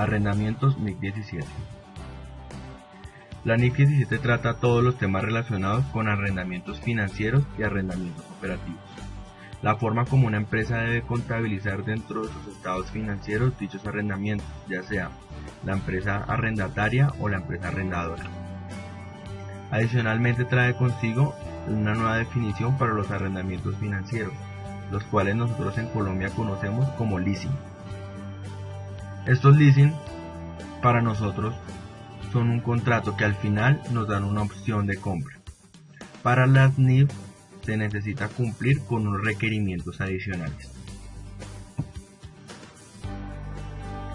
Arrendamientos NIC 17. La NIC 17 trata todos los temas relacionados con arrendamientos financieros y arrendamientos operativos. La forma como una empresa debe contabilizar dentro de sus estados financieros dichos arrendamientos, ya sea la empresa arrendataria o la empresa arrendadora. Adicionalmente trae consigo una nueva definición para los arrendamientos financieros, los cuales nosotros en Colombia conocemos como leasing. Estos leasing para nosotros son un contrato que al final nos dan una opción de compra. Para las NIF se necesita cumplir con unos requerimientos adicionales.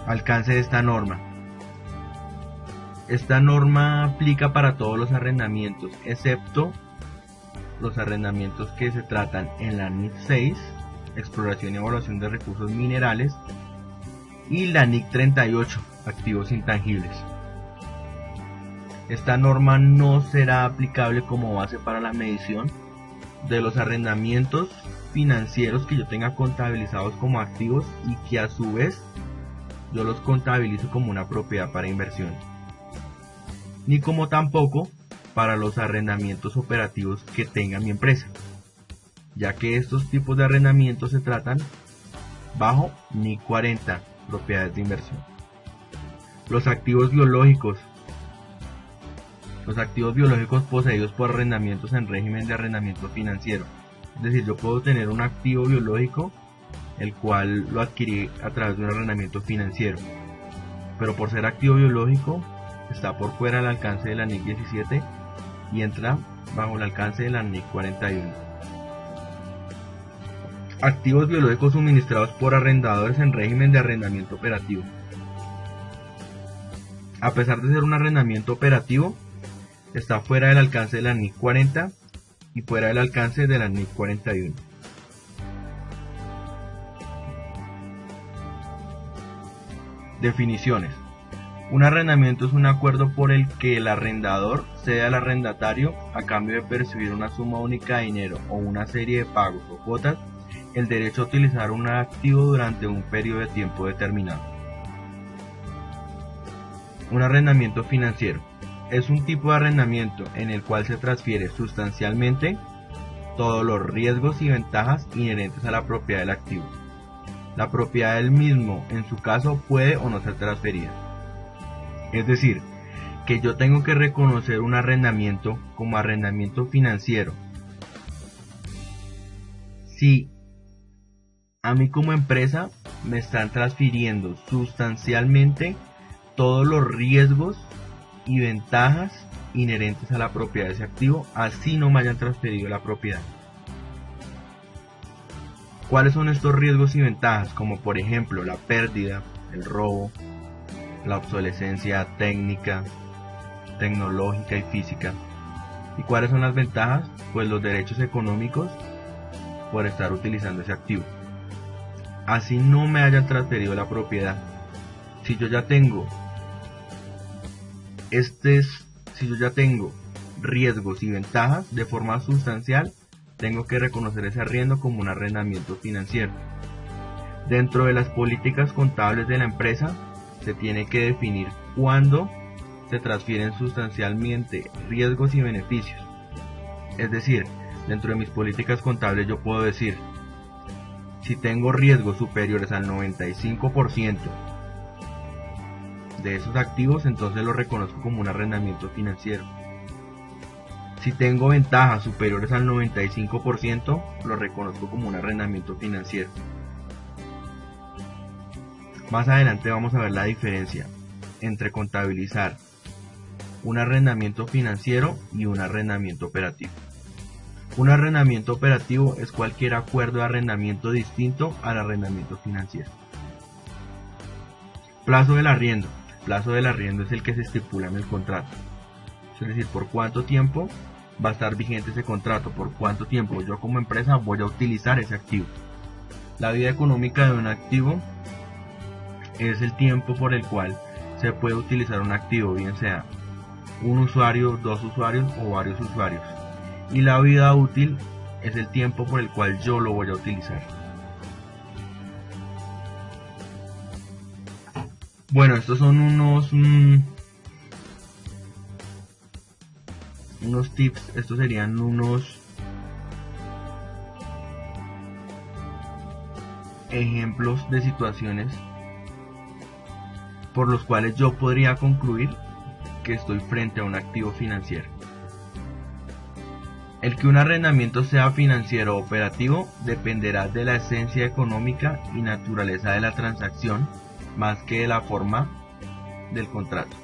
Alcance de esta norma. Esta norma aplica para todos los arrendamientos, excepto los arrendamientos que se tratan en la NIF 6, exploración y evaluación de recursos minerales, y la NIC 38, activos intangibles. Esta norma no será aplicable como base para la medición de los arrendamientos financieros que yo tenga contabilizados como activos y que a su vez yo los contabilizo como una propiedad para inversión, ni como tampoco para los arrendamientos operativos que tenga mi empresa, ya que estos tipos de arrendamientos se tratan bajo NIC 40, propiedades de inversión. Los activos biológicos. Los activos biológicos poseídos por arrendamientos en régimen de arrendamiento financiero. Es decir, yo puedo tener un activo biológico el cual lo adquirí a través de un arrendamiento financiero, pero por ser activo biológico está por fuera del alcance de la NIC 17 y entra bajo el alcance de la NIC 41. Activos biológicos suministrados por arrendadores en régimen de arrendamiento operativo. A pesar de ser un arrendamiento operativo, está fuera del alcance de la NIC 40 y fuera del alcance de la NIC 41. Definiciones. Un arrendamiento es un acuerdo por el que el arrendador cede al arrendatario, a cambio de percibir una suma única de dinero o una serie de pagos o cuotas, el derecho a utilizar un activo durante un periodo de tiempo determinado. Un arrendamiento financiero es un tipo de arrendamiento en el cual se transfiere sustancialmente todos los riesgos y ventajas inherentes a la propiedad del activo. La propiedad del mismo, en su caso, puede o no ser transferida. Es decir, que yo tengo que reconocer un arrendamiento como arrendamiento financiero si a mí como empresa me están transfiriendo sustancialmente todos los riesgos y ventajas inherentes a la propiedad de ese activo, así no me hayan transferido la propiedad. ¿Cuáles son estos riesgos y ventajas? Como por ejemplo la pérdida, el robo, la obsolescencia técnica, tecnológica y física. ¿Y cuáles son las ventajas? Pues los derechos económicos por estar utilizando ese activo, así no me hayan transferido la propiedad. Si yo ya tengo riesgos y ventajas de forma sustancial, tengo que reconocer ese arriendo como un arrendamiento financiero. Dentro de las políticas contables de la empresa se tiene que definir cuándo se transfieren sustancialmente riesgos y beneficios. Es decir, dentro de mis políticas contables yo puedo decir, si tengo riesgos superiores al 95% de esos activos, entonces lo reconozco como un arrendamiento financiero. Si tengo ventajas superiores al 95%, lo reconozco como un arrendamiento financiero. Más adelante vamos a ver la diferencia entre contabilizar un arrendamiento financiero y un arrendamiento operativo. Un arrendamiento operativo es cualquier acuerdo de arrendamiento distinto al arrendamiento financiero. Plazo del arriendo. El plazo del arriendo es el que se estipula en el contrato. Es decir, por cuánto tiempo va a estar vigente ese contrato, por cuánto tiempo yo como empresa voy a utilizar ese activo. La vida económica de un activo es el tiempo por el cual se puede utilizar un activo, bien sea un usuario, dos usuarios o varios usuarios. Y la vida útil es el tiempo por el cual yo lo voy a utilizar. Bueno, estos son unos tips, estos serían unos ejemplos de situaciones por los cuales yo podría concluir que estoy frente a un activo financiero. El que un arrendamiento sea financiero o operativo dependerá de la esencia económica y naturaleza de la transacción más que de la forma del contrato.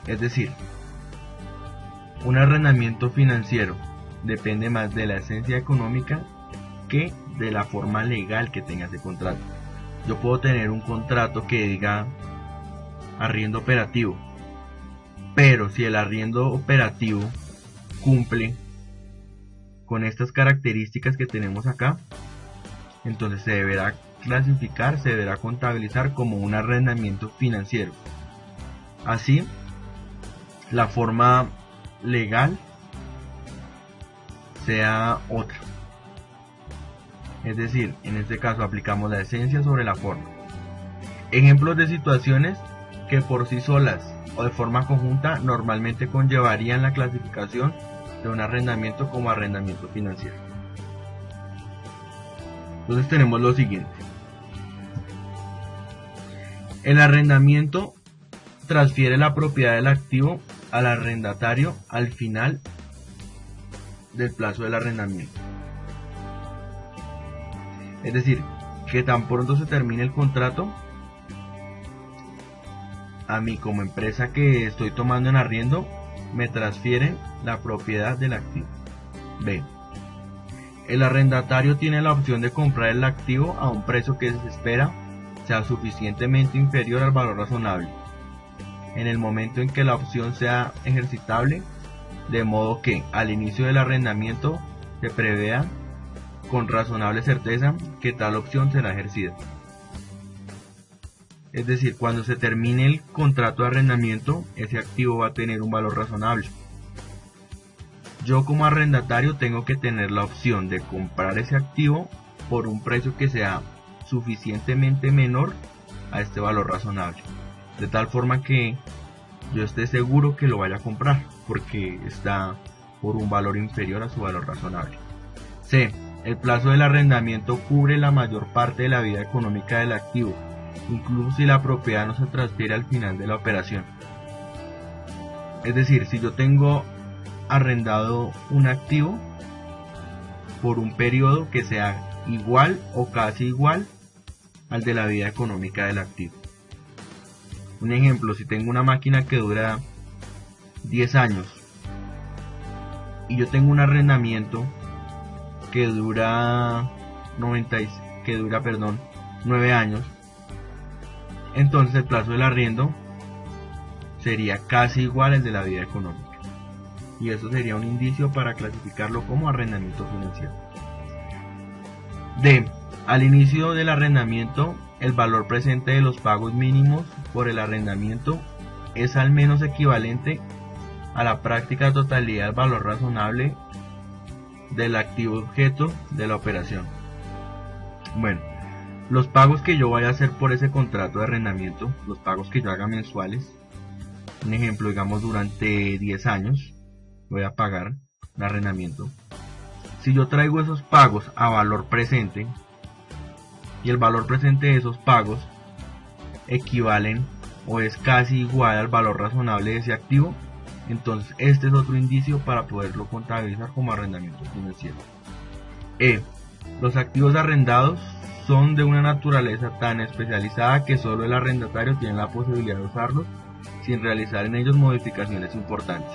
Es decir, un arrendamiento financiero depende más de la esencia económica que de la forma legal que tenga ese contrato. Yo puedo tener un contrato que diga arriendo operativo, pero si el arriendo operativo cumple con estas características que tenemos acá, entonces se deberá clasificar, se deberá contabilizar como un arrendamiento financiero. Así, la forma legal sea otra. Es decir, en este caso aplicamos la esencia sobre la forma. Ejemplos de situaciones que por sí solas o de forma conjunta normalmente conllevarían la clasificación de un arrendamiento como arrendamiento financiero. Entonces tenemos lo siguiente. El arrendamiento transfiere la propiedad del activo al arrendatario al final del plazo del arrendamiento. Es decir, que tan pronto se termine el contrato, a mí como empresa que estoy tomando en arriendo, me transfieren la propiedad del activo. B. El arrendatario tiene la opción de comprar el activo a un precio que se espera sea suficientemente inferior al valor razonable, en el momento en que la opción sea ejercitable, de modo que al inicio del arrendamiento se prevea con razonable certeza que tal opción será ejercida. Es decir, cuando se termine el contrato de arrendamiento, ese activo va a tener un valor razonable. Yo como arrendatario tengo que tener la opción de comprar ese activo por un precio que sea suficientemente menor a este valor razonable, de tal forma que yo esté seguro que lo vaya a comprar porque está por un valor inferior a su valor razonable. C. El plazo del arrendamiento cubre la mayor parte de la vida económica del activo, incluso si la propiedad no se transfiere al final de la operación. Es decir, si yo tengo arrendado un activo por un periodo que sea igual o casi igual al de la vida económica del activo. Un ejemplo, si tengo una máquina que dura 10 años y yo tengo un arrendamiento que dura 9 años, entonces el plazo del arriendo sería casi igual al de la vida económica, y eso sería un indicio para clasificarlo como arrendamiento financiero. D. Al inicio del arrendamiento, el valor presente de los pagos mínimos por el arrendamiento es al menos equivalente a la práctica totalidad del valor razonable del activo objeto de la operación. Bueno, los pagos que yo vaya a hacer por ese contrato de arrendamiento, los pagos que yo haga mensuales, un ejemplo, digamos durante 10 años, voy a pagar un arrendamiento. Si yo traigo esos pagos a valor presente, y el valor presente de esos pagos equivalen o es casi igual al valor razonable de ese activo, entonces este es otro indicio para poderlo contabilizar como arrendamiento financiero. E. Los activos arrendados son de una naturaleza tan especializada que solo el arrendatario tiene la posibilidad de usarlos sin realizar en ellos modificaciones importantes.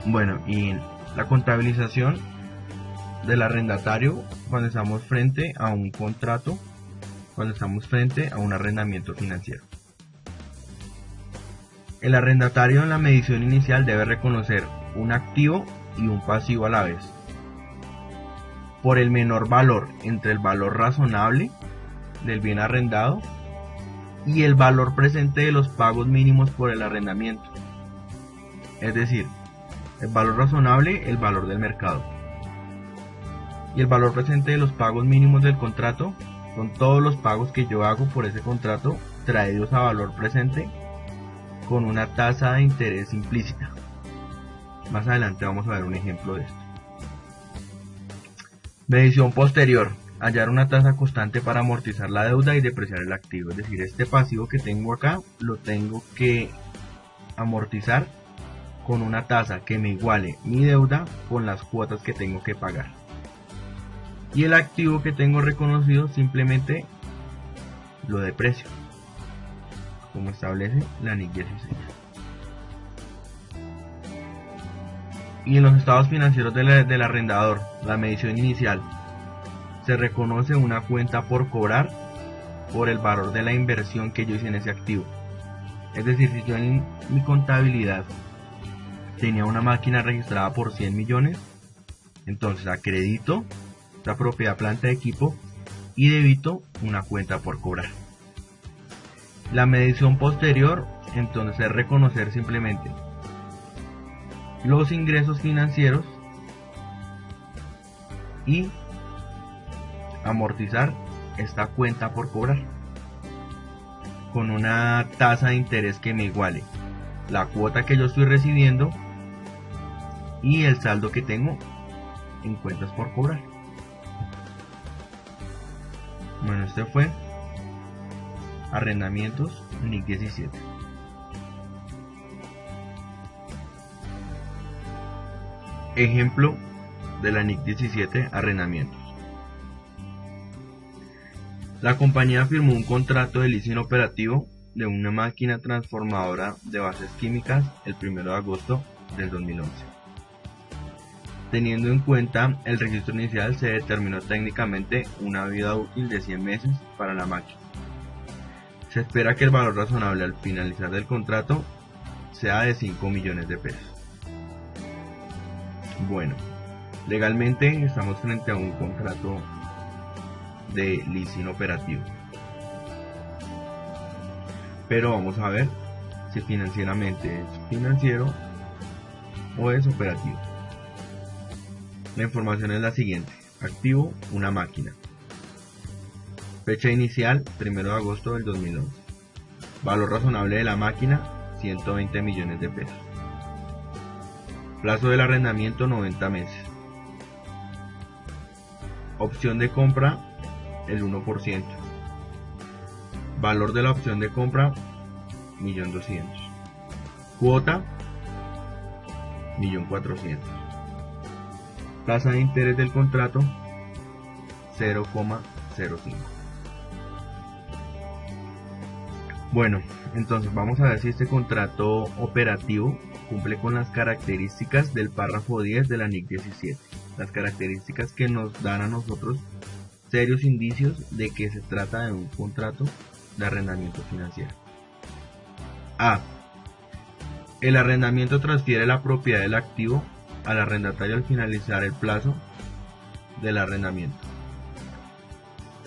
Bueno, y la contabilización del arrendatario cuando estamos frente a un contrato, cuando estamos frente a un arrendamiento financiero. El arrendatario en la medición inicial debe reconocer un activo y un pasivo a la vez, por el menor valor entre el valor razonable del bien arrendado y el valor presente de los pagos mínimos por el arrendamiento. Es decir, el valor razonable, el valor del mercado, y el valor presente de los pagos mínimos del contrato Son todos los pagos que yo hago por ese contrato traídos a valor presente con una tasa de interés implícita. Más adelante vamos a ver un ejemplo de esto. Medición posterior. Hallar una tasa constante para amortizar la deuda y depreciar el activo. Es decir, este pasivo que tengo acá lo tengo que amortizar con una tasa que me iguale mi deuda con las cuotas que tengo que pagar. Y el activo que tengo reconocido simplemente lo deprecio, como establece la NIC 16. Y en los estados financieros del arrendador, la medición inicial, se reconoce una cuenta por cobrar por el valor de la inversión que yo hice en ese activo. Es decir, si yo en mi contabilidad tenía una máquina registrada por 100 millones, entonces acredito la propiedad, planta de equipo y debito una cuenta por cobrar. La medición posterior, entonces, es reconocer simplemente los ingresos financieros y amortizar esta cuenta por cobrar con una tasa de interés que me iguale la cuota que yo estoy recibiendo y el saldo que tengo en cuentas por cobrar. Bueno, este fue arrendamientos NIC 17. Ejemplo de la NIC 17, arrendamientos. La compañía firmó un contrato de leasing operativo de una máquina transformadora de bases químicas el 1 de agosto del 2011. Teniendo en cuenta el registro inicial, se determinó técnicamente una vida útil de 100 meses para la máquina. Se espera que el valor razonable al finalizar del contrato sea de 5 millones de pesos. Bueno, legalmente estamos frente a un contrato de leasing operativo, pero vamos a ver si financieramente es financiero o es operativo. La información es la siguiente: activo, una máquina, fecha inicial 1 de agosto del 2011, valor razonable de la máquina 120 millones de pesos, plazo del arrendamiento 90 meses, opción de compra el 1%, valor de la opción de compra 1.200.000, cuota 1.400.000, tasa de interés del contrato 0,05. Bueno, entonces vamos a ver si este contrato operativo cumple con las características del párrafo 10 de la NIC 17, las características que nos dan a nosotros serios indicios de que se trata de un contrato de arrendamiento financiero. A. El arrendamiento transfiere la propiedad del activo al arrendatario al finalizar el plazo del arrendamiento.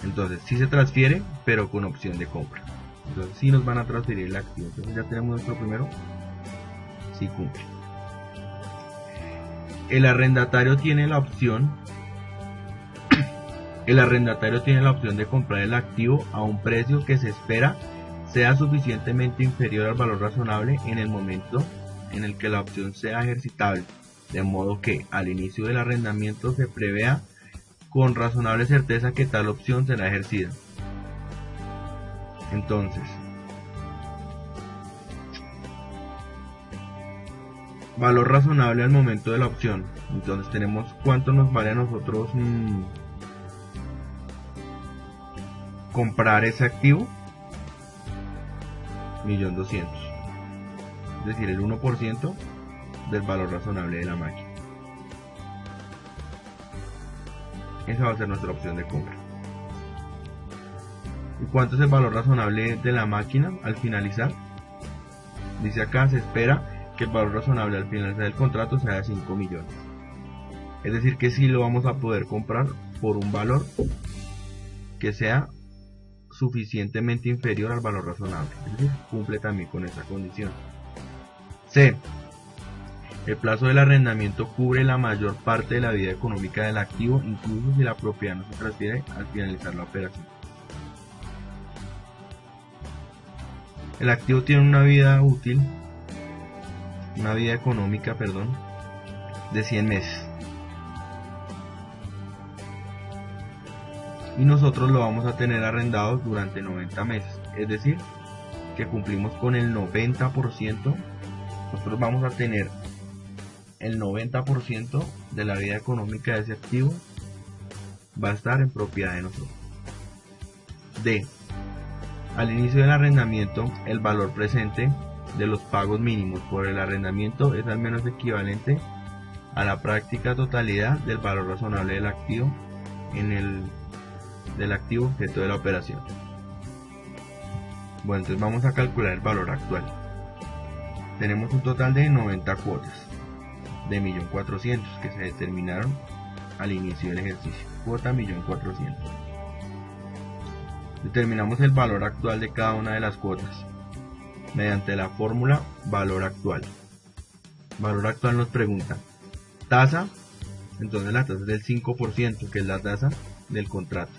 Entonces, sí se transfiere, pero con opción de compra. Entonces, sí nos van a transferir el activo. Entonces, ya tenemos nuestro primero. Sí cumple. El arrendatario tiene la opción de comprar el activo a un precio que se espera sea suficientemente inferior al valor razonable en el momento en el que la opción sea ejercitable, de modo que al inicio del arrendamiento se prevea con razonable certeza que tal opción será ejercida. Entonces, valor razonable al momento de la opción. Entonces tenemos cuánto nos vale a nosotros comprar ese activo, 1.200.000, es decir, el 1% del valor razonable de la máquina. Esa va a ser nuestra opción de compra. ¿Y cuánto es el valor razonable de la máquina al finalizar? Dice acá, se espera que el valor razonable al finalizar del contrato sea de 5 millones. Es decir, que sí lo vamos a poder comprar por un valor que sea suficientemente inferior al valor razonable. Es decir, cumple también con esa condición. C. El plazo del arrendamiento cubre la mayor parte de la vida económica del activo, incluso si la propiedad no se transfiere al finalizar la operación. El activo tiene una vida útil, una vida económica, perdón, de 100 meses. Y nosotros lo vamos a tener arrendado durante 90 meses. Es decir, que cumplimos con el 90%. Nosotros vamos a tener el 90% de la vida económica de ese activo va a estar en propiedad de nosotros. D. Al inicio del arrendamiento, el valor presente de los pagos mínimos por el arrendamiento es al menos equivalente a la práctica totalidad del valor razonable del activo del activo objeto de la operación. Bueno, entonces vamos a calcular el valor actual. Tenemos un total de 90 cuotas de 1.400.000 que se determinaron al inicio del ejercicio. Cuota 1.400.000. Determinamos el valor actual de cada una de las cuotas mediante la fórmula valor actual. Valor actual nos pregunta tasa, entonces la tasa es del 5%, que es la tasa del contrato.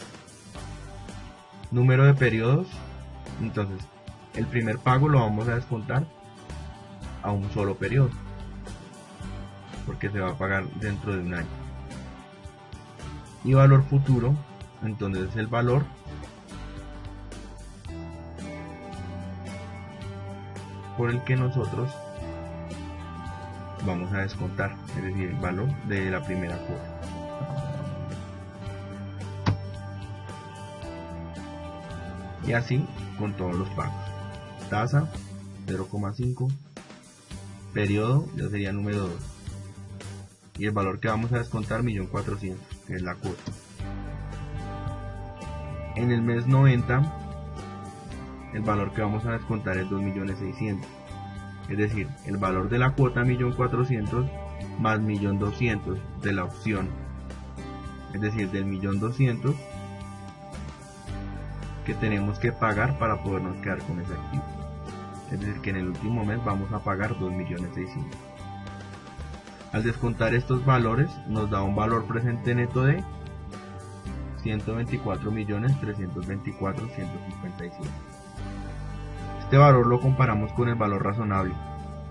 Número de periodos, entonces el primer pago lo vamos a descontar a un solo periodo, porque se va a pagar dentro de un año. Y valor futuro, entonces es el valor por el que nosotros vamos a descontar, es decir, el valor de la primera cuota. Y así con todos los pagos. Tasa 0,5, periodo ya sería número 2, y el valor que vamos a descontar 1.400.000, que es la cuota. En el mes 90 el valor que vamos a descontar es 2.600.000, es decir, el valor de la cuota 1.400.000 más 1.200.000 de la opción, es decir, del 1.200.000 que tenemos que pagar para podernos quedar con ese activo. Es decir, que en el último mes vamos a pagar 2.600.000. Al descontar estos valores nos da un valor presente neto de 124.324.157. Este valor lo comparamos con el valor razonable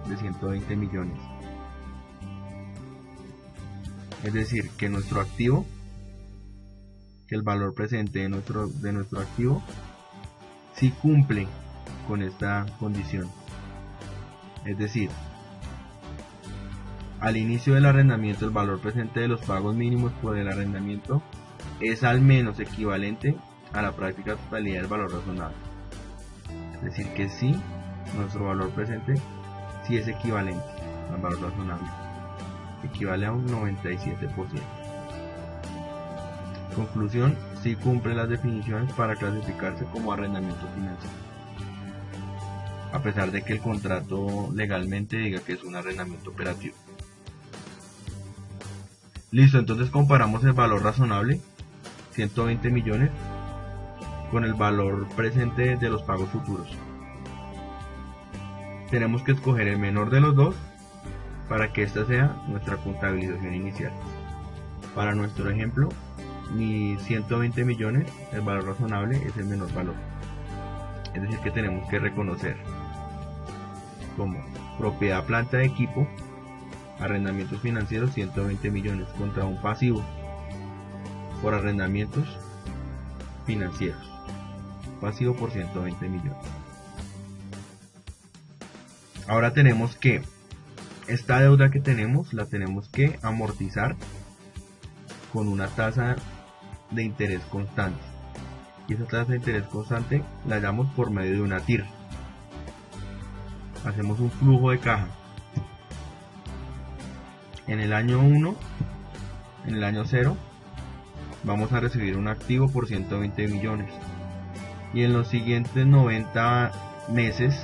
de 120 millones. Es decir, que nuestro activo, que el valor presente de nuestro activo sí cumple con esta condición. Es decir, al inicio del arrendamiento el valor presente de los pagos mínimos por el arrendamiento es al menos equivalente a la práctica totalidad del valor razonable. Es decir, que sí, nuestro valor presente sí es equivalente al valor razonable, equivale a un 97%. Conclusión, sí cumple las definiciones para clasificarse como arrendamiento financiero, a pesar de que el contrato legalmente diga que es un arrendamiento operativo. Listo, entonces comparamos el valor razonable, 120 millones, con el valor presente de los pagos futuros. Tenemos que escoger el menor de los dos para que esta sea nuestra contabilización inicial. Para nuestro ejemplo, mi 120 millones, el valor razonable es el menor valor. Es decir, que tenemos que reconocer como propiedad, planta de equipo, arrendamientos financieros 120 millones contra un pasivo por arrendamientos financieros, pasivo por 120 millones. Ahora tenemos que esta deuda que tenemos la tenemos que amortizar con una tasa de interés constante, y esa tasa de interés constante la damos por medio de una TIR. Hacemos un flujo de caja. En el año 1, en el año 0, vamos a recibir un activo por 120 millones. Y en los siguientes 90 meses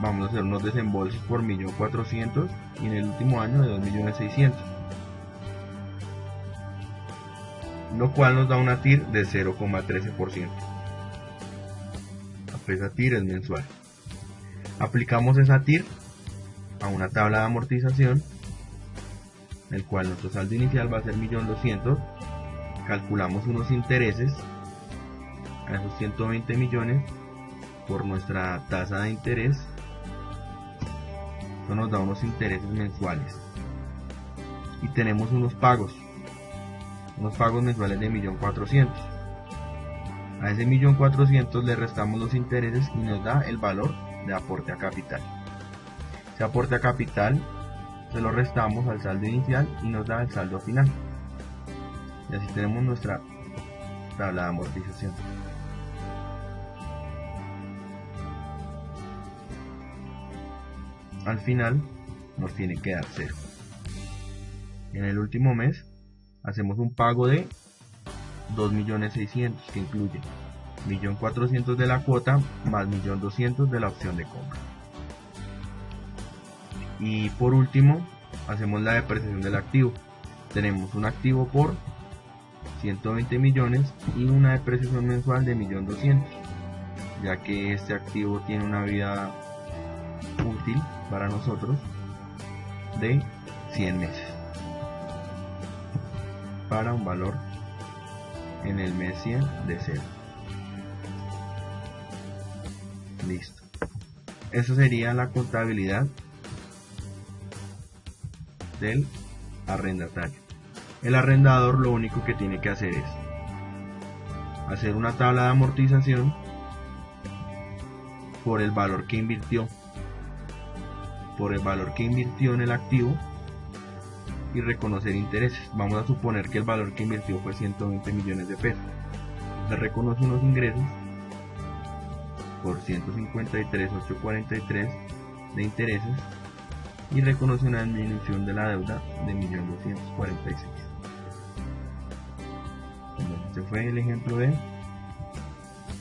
vamos a hacer unos desembolsos por 1.400.000 y en el último año de 2.600.000. Lo cual nos da una TIR de 0,13%. Esa TIR es mensual. Aplicamos esa TIR a una tabla de amortización, el cual nuestro saldo inicial va a ser 1.200.000. Calculamos unos intereses a esos 120 millones por nuestra tasa de interés. Esto nos da unos intereses mensuales. Y tenemos unos pagos mensuales de 1.400.000. A ese 1.400.000 le restamos los intereses y nos da el valor de aporte a capital. Ese aporte a capital se lo restamos al saldo inicial y nos da el saldo final. Y así tenemos nuestra tabla de amortización. Al final nos tiene que dar 0. En el último mes hacemos un pago de 2.600.000 que incluye 1.400.000 de la cuota más 1.200.000 de la opción de compra. Y por último hacemos la depreciación del activo. Tenemos un activo por 120 millones y una depreciación mensual de 1.200.000, ya que este activo tiene una vida útil para nosotros de 100 meses para un valor en el mes 100 de 0. Listo. Eso sería la contabilidad del arrendatario. El arrendador lo único que tiene que hacer es hacer una tabla de amortización por el valor que invirtió en el activo y reconocer intereses. Vamos a suponer que el valor que invirtió fue 120 millones de pesos. Se reconoce unos ingresos por 153.843 de intereses y reconoce una disminución de la deuda de 1.246.000. Este fue el ejemplo de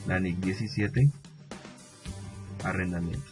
la NIC 17, arrendamientos.